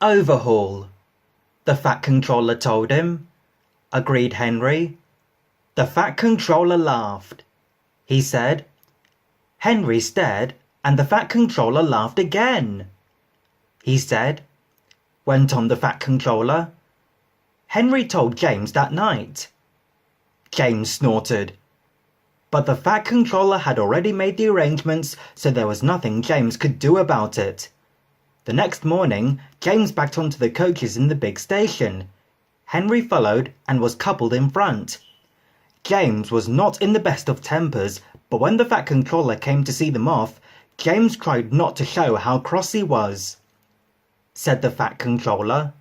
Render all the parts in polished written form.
Overhaul, the Fat Controller told him. Agreed Henry. The Fat Controller laughed. He said. Henry stared, and the Fat Controller laughed again. He said, went on the Fat Controller. Henry told James that night. James snorted. But the Fat Controller had already made the arrangements, so there was nothing James could do about it. The next morning, James backed onto the coaches in the big station. Henry followed and was coupled in front. James was not in the best of tempers, but when the Fat Controller came to see them off, James tried not to show how cross he was. Said the Fat Controller.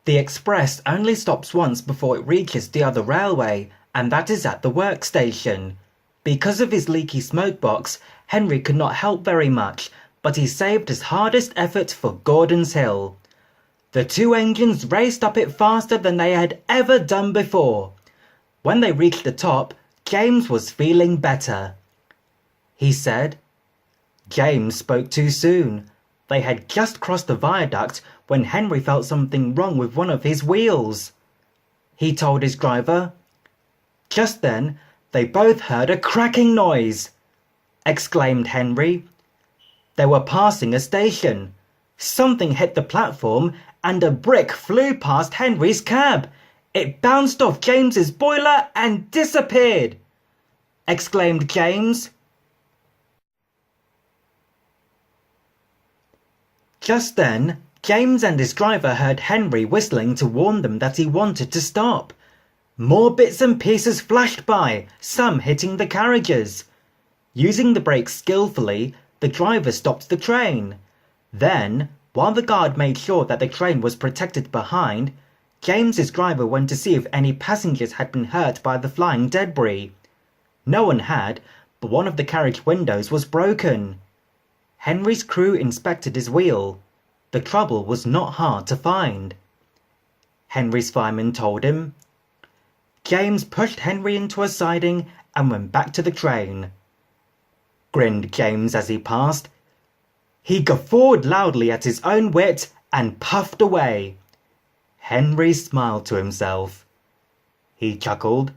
The express only stops once before it reaches the other railway, and that is at the workstation. Because of his leaky smokebox, Henry could not help very much, but he saved his hardest effort for Gordon's Hill. The two engines raced up it faster than they had ever done before. When they reached the top, James was feeling better. He said. James spoke too soon. They had just crossed the viaduct when Henry felt something wrong with one of his wheels. He told his driver. Just then, they both heard a cracking noise, exclaimed Henry. They were passing a station. Something hit the platform and a brick flew past Henry's cab. It bounced off James's boiler and disappeared, exclaimed James. Just then, James and his driver heard Henry whistling to warn them that he wanted to stop. More bits and pieces flashed by, some hitting the carriages. Using the brakes skillfully, the driver stopped the train. Then, while the guard made sure that the train was protected behind, James's driver went to see if any passengers had been hurt by the flying debris. No one had, but one of the carriage windows was broken. Henry's crew inspected his wheel. The trouble was not hard to find. Henry's fireman told him. James pushed Henry into a siding and went back to the train. Grinned James as he passed. He guffawed loudly at his own wit and puffed away. Henry smiled to himself. He chuckled.